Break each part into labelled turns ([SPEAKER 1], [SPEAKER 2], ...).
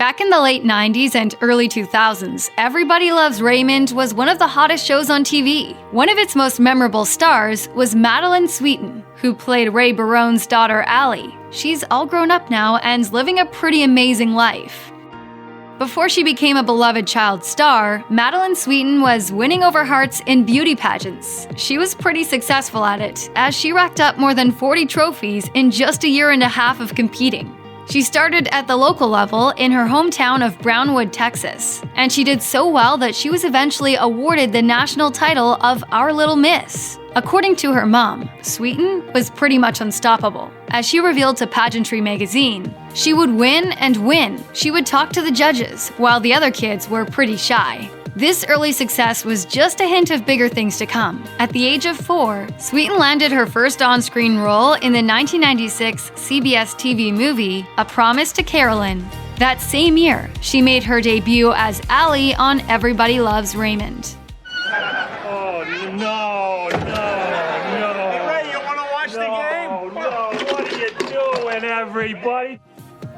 [SPEAKER 1] Back in the late 90s and early 2000s, Everybody Loves Raymond was one of the hottest shows on TV. One of its most memorable stars was Madylin Sweeten, who played Ray Barone's daughter Ally. She's all grown up now and living a pretty amazing life. Before she became a beloved child star, Madylin Sweeten was winning over hearts in beauty pageants. She was pretty successful at it, as she racked up more than 40 trophies in just a year and a half of competing. She started at the local level in her hometown of Brownwood, Texas, and she did so well that she was eventually awarded the national title of Our Little Miss. According to her mom, Sweeten was pretty much unstoppable. As she revealed to Pageantry magazine, she would win and win. She would talk to the judges, while the other kids were pretty shy. This early success was just a hint of bigger things to come. At the age of 4, Sweeten landed her first on-screen role in the 1996 CBS TV movie, A Promise to Carolyn. That same year, she made her debut as Ally on Everybody Loves Raymond.
[SPEAKER 2] Oh, no. Hey, Ray, you want to watch the game? No, what are you doing, everybody?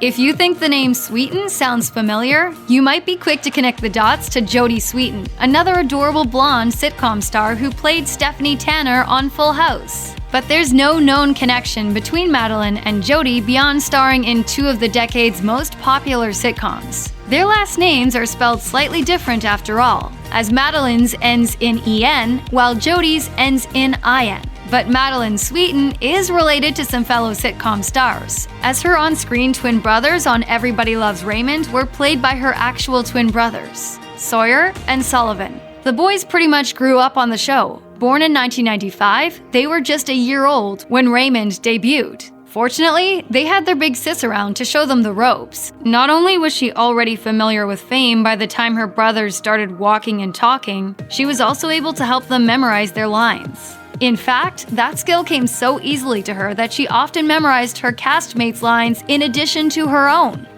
[SPEAKER 1] If you think the name Sweeten sounds familiar, you might be quick to connect the dots to Jodie Sweetin, another adorable blonde sitcom star who played Stephanie Tanner on Full House. But there's no known connection between Madylin and Jodie beyond starring in 2 of the decade's most popular sitcoms. Their last names are spelled slightly different after all, as Madylin's ends in EN, while Jodie's ends in IN. But Madylin Sweeten is related to some fellow sitcom stars, as her on-screen twin brothers on Everybody Loves Raymond were played by her actual twin brothers, Sawyer and Sullivan. The boys pretty much grew up on the show. Born in 1995, they were just a year old when Raymond debuted. Fortunately, they had their big sis around to show them the ropes. Not only was she already familiar with fame by the time her brothers started walking and talking, she was also able to help them memorize their lines. In fact, that skill came so easily to her that she often memorized her castmates' lines in addition to her own.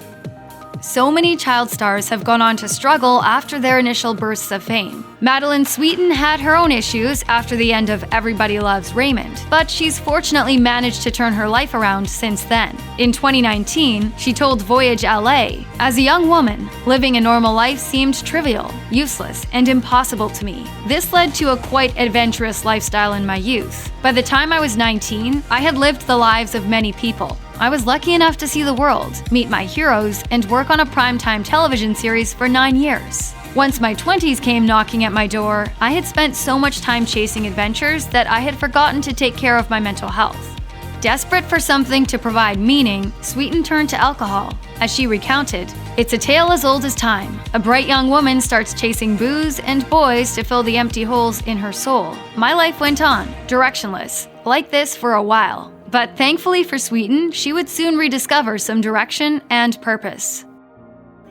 [SPEAKER 1] So many child stars have gone on to struggle after their initial bursts of fame. Madylin Sweeten had her own issues after the end of Everybody Loves Raymond, but she's fortunately managed to turn her life around since then. In 2019, she told Voyage LA, "As a young woman, living a normal life seemed trivial, useless, and impossible to me. This led to a quite adventurous lifestyle in my youth. By the time I was 19, I had lived the lives of many people. I was lucky enough to see the world, meet my heroes, and work on a primetime television series for 9 years. Once my 20s came knocking at my door, I had spent so much time chasing adventures that I had forgotten to take care of my mental health." Desperate for something to provide meaning, Sweeten turned to alcohol. As she recounted, "It's a tale as old as time. A bright young woman starts chasing booze and boys to fill the empty holes in her soul. My life went on, directionless, like this for a while. But thankfully for Sweeten, she would soon rediscover some direction and purpose."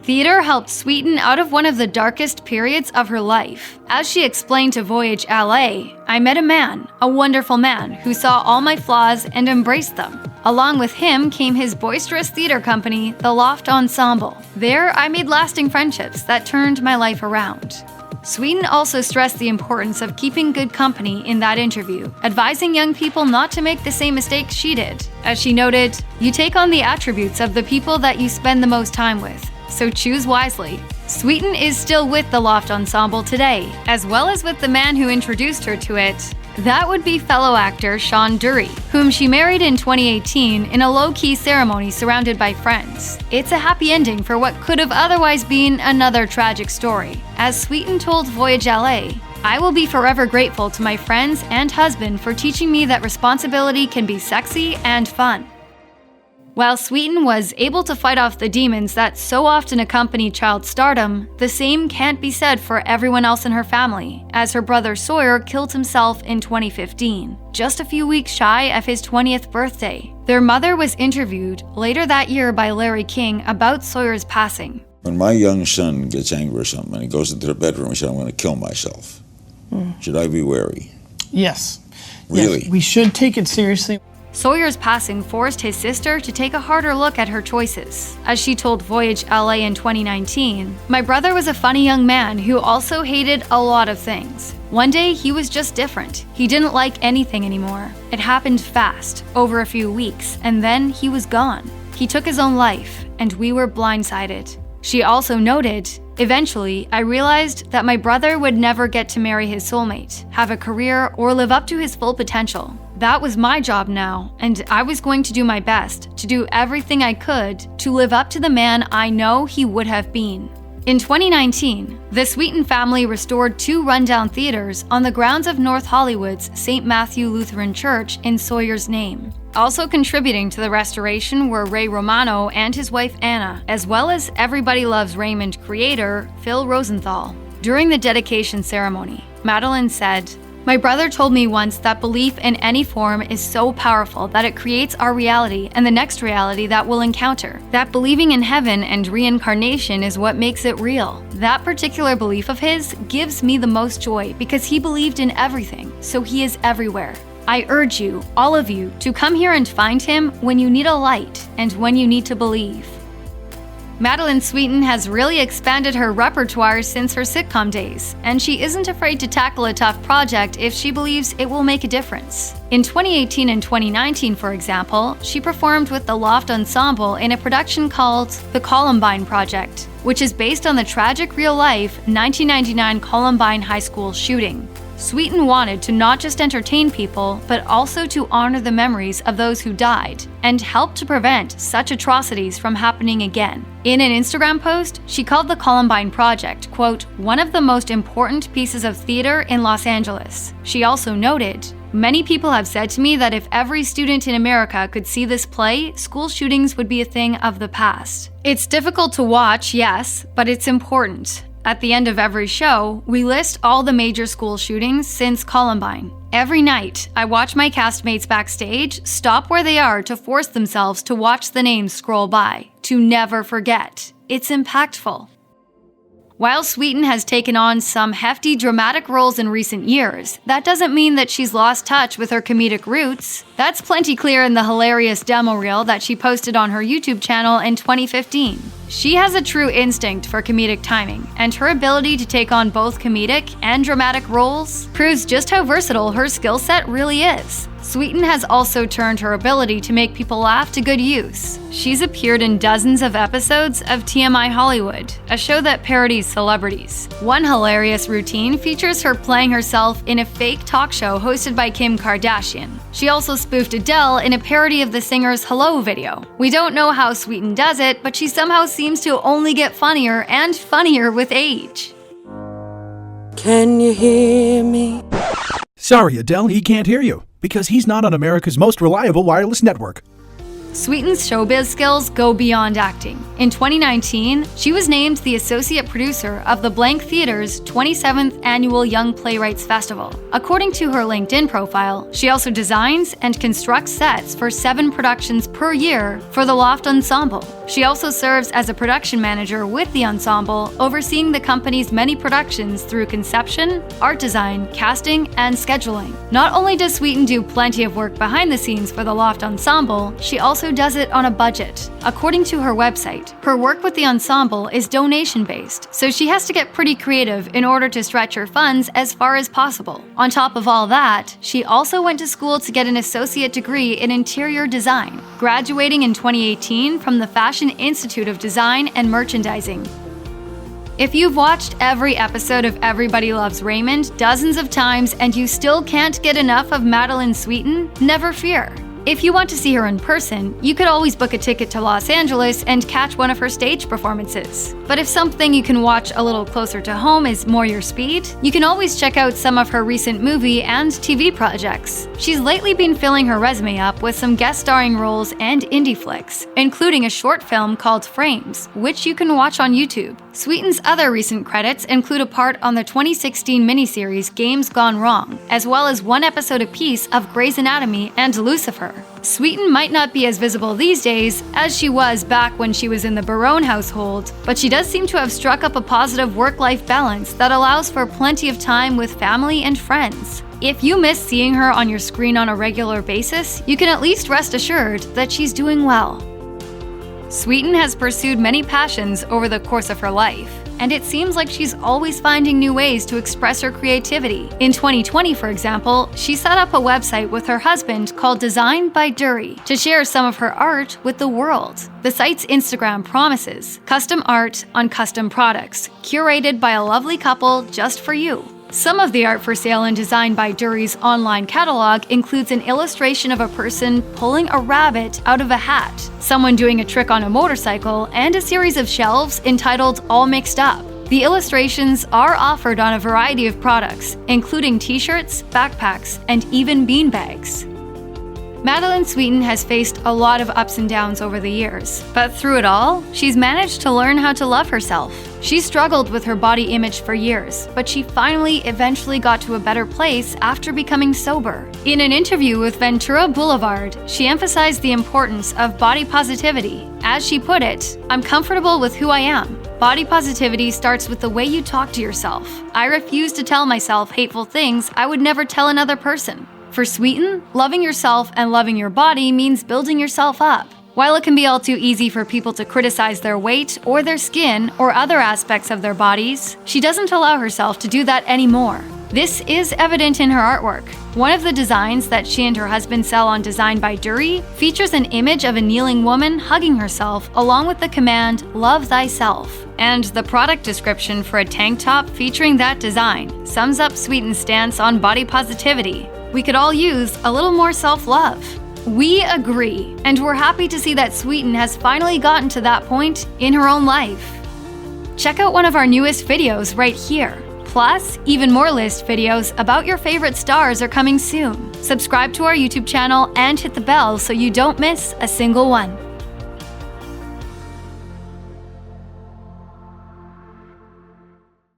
[SPEAKER 1] Theater helped Sweeten out of one of the darkest periods of her life. As she explained to Voyage LA, "I met a man, a wonderful man, who saw all my flaws and embraced them. Along with him came his boisterous theater company, the Loft Ensemble. There, I made lasting friendships that turned my life around." Sweeten also stressed the importance of keeping good company in that interview, advising young people not to make the same mistakes she did. As she noted, "You take on the attributes of the people that you spend the most time with, so choose wisely." Sweeten is still with the Loft Ensemble today, as well as with the man who introduced her to it. That would be fellow actor Sean Dury, whom she married in 2018 in a low-key ceremony surrounded by friends. It's a happy ending for what could have otherwise been another tragic story. As Sweeten told Voyage LA, "I will be forever grateful to my friends and husband for teaching me that responsibility can be sexy and fun." While Sweeten was able to fight off the demons that so often accompany child stardom, the same can't be said for everyone else in her family, as her brother Sawyer killed himself in 2015, just a few weeks shy of his 20th birthday. Their mother was interviewed later that year by Larry King about Sawyer's passing.
[SPEAKER 3] "When my young son gets angry or something and he goes into the bedroom and says, 'I'm going to kill myself,' should I be wary?"
[SPEAKER 4] Yes.
[SPEAKER 3] Really?
[SPEAKER 4] Yes, we should take it seriously.
[SPEAKER 1] Sawyer's passing forced his sister to take a harder look at her choices. As she told Voyage LA in 2019, "My brother was a funny young man who also hated a lot of things. One day he was just different. He didn't like anything anymore. It happened fast, over a few weeks, and then he was gone. He took his own life, and we were blindsided." She also noted, "Eventually, I realized that my brother would never get to marry his soulmate, have a career, or live up to his full potential. That was my job now, and I was going to do my best, to do everything I could to live up to the man I know he would have been." In 2019, the Sweeten family restored 2 rundown theaters on the grounds of North Hollywood's St. Matthew Lutheran Church in Sawyer's name. Also contributing to the restoration were Ray Romano and his wife Anna, as well as Everybody Loves Raymond creator Phil Rosenthal. During the dedication ceremony, Madylin said, "My brother told me once that belief in any form is so powerful that it creates our reality and the next reality that we'll encounter. That believing in heaven and reincarnation is what makes it real. That particular belief of his gives me the most joy because he believed in everything, so he is everywhere. I urge you, all of you, to come here and find him when you need a light and when you need to believe." Madylin Sweeten has really expanded her repertoire since her sitcom days, and she isn't afraid to tackle a tough project if she believes it will make a difference. In 2018 and 2019, for example, she performed with the Loft Ensemble in a production called The Columbine Project, which is based on the tragic real-life 1999 Columbine High School shooting. Sweeten wanted to not just entertain people, but also to honor the memories of those who died and help to prevent such atrocities from happening again. In an Instagram post, she called the Columbine Project, quote, "one of the most important pieces of theater in Los Angeles." She also noted, "Many people have said to me that if every student in America could see this play, school shootings would be a thing of the past. It's difficult to watch, yes, but it's important. At the end of every show, we list all the major school shootings since Columbine. Every night, I watch my castmates backstage stop where they are to force themselves to watch the names scroll by, to never forget. It's impactful." While Sweeten has taken on some hefty dramatic roles in recent years, that doesn't mean that she's lost touch with her comedic roots. That's plenty clear in the hilarious demo reel that she posted on her YouTube channel in 2015. She has a true instinct for comedic timing, and her ability to take on both comedic and dramatic roles proves just how versatile her skill set really is. Sweeten has also turned her ability to make people laugh to good use. She's appeared in dozens of episodes of TMI Hollywood, a show that parodies celebrities. One hilarious routine features her playing herself in a fake talk show hosted by Kim Kardashian. She also spoofed Adele in a parody of the singer's Hello video. We don't know how Sweeten does it, but she somehow seems to only get funnier and funnier with age.
[SPEAKER 5] Can you hear me?
[SPEAKER 6] Sorry, Adele, he can't hear you, because he's not on America's most reliable wireless network.
[SPEAKER 1] Sweeten's showbiz skills go beyond acting. In 2019, she was named the associate producer of the Blank Theater's 27th Annual Young Playwrights Festival. According to her LinkedIn profile, she also designs and constructs sets for 7 productions per year for the Loft Ensemble. She also serves as a production manager with the ensemble, overseeing the company's many productions through conception, art design, casting, and scheduling. Not only does Sweeten do plenty of work behind the scenes for the Loft Ensemble, she also does it on a budget. According to her website, her work with the ensemble is donation-based, so she has to get pretty creative in order to stretch her funds as far as possible. On top of all that, she also went to school to get an associate degree in interior design, graduating in 2018 from the Fashion Institute of Design and Merchandising. If you've watched every episode of Everybody Loves Raymond dozens of times and you still can't get enough of Madylin Sweeten, never fear. If you want to see her in person, you could always book a ticket to Los Angeles and catch one of her stage performances. But if something you can watch a little closer to home is more your speed, you can always check out some of her recent movie and TV projects. She's lately been filling her resume up with some guest starring roles and indie flicks, including a short film called Frames, which you can watch on YouTube. Sweeten's other recent credits include a part on the 2016 miniseries Games Gone Wrong, as well as one episode apiece of Grey's Anatomy and Lucifer. Sweeten might not be as visible these days as she was back when she was in the Barone household, but she does seem to have struck up a positive work-life balance that allows for plenty of time with family and friends. If you miss seeing her on your screen on a regular basis, you can at least rest assured that she's doing well. Sweeten has pursued many passions over the course of her life, and it seems like she's always finding new ways to express her creativity. In 2020, for example, she set up a website with her husband called Design by Dury to share some of her art with the world. The site's Instagram promises custom art on custom products, curated by a lovely couple just for you. Some of the art for sale in Design by Dury's online catalog includes an illustration of a person pulling a rabbit out of a hat, someone doing a trick on a motorcycle, and a series of shelves entitled All Mixed Up. The illustrations are offered on a variety of products, including t-shirts, backpacks, and even beanbags. Madylin Sweeten has faced a lot of ups and downs over the years, but through it all, she's managed to learn how to love herself. She struggled with her body image for years, but she finally eventually got to a better place after becoming sober. In an interview with Ventura Boulevard, she emphasized the importance of body positivity. As she put it, "I'm comfortable with who I am. Body positivity starts with the way you talk to yourself. I refuse to tell myself hateful things I would never tell another person." For Sweeten, loving yourself and loving your body means building yourself up. While it can be all too easy for people to criticize their weight or their skin or other aspects of their bodies, she doesn't allow herself to do that anymore. This is evident in her artwork. One of the designs that she and her husband sell on Design by Dury features an image of a kneeling woman hugging herself along with the command, "Love thyself." And the product description for a tank top featuring that design sums up Sweeten's stance on body positivity. We could all use a little more self-love. We agree, and we're happy to see that Sweeten has finally gotten to that point in her own life. Check out one of our newest videos right here. Plus, even more list videos about your favorite stars are coming soon. Subscribe to our YouTube channel and hit the bell so you don't miss a single one.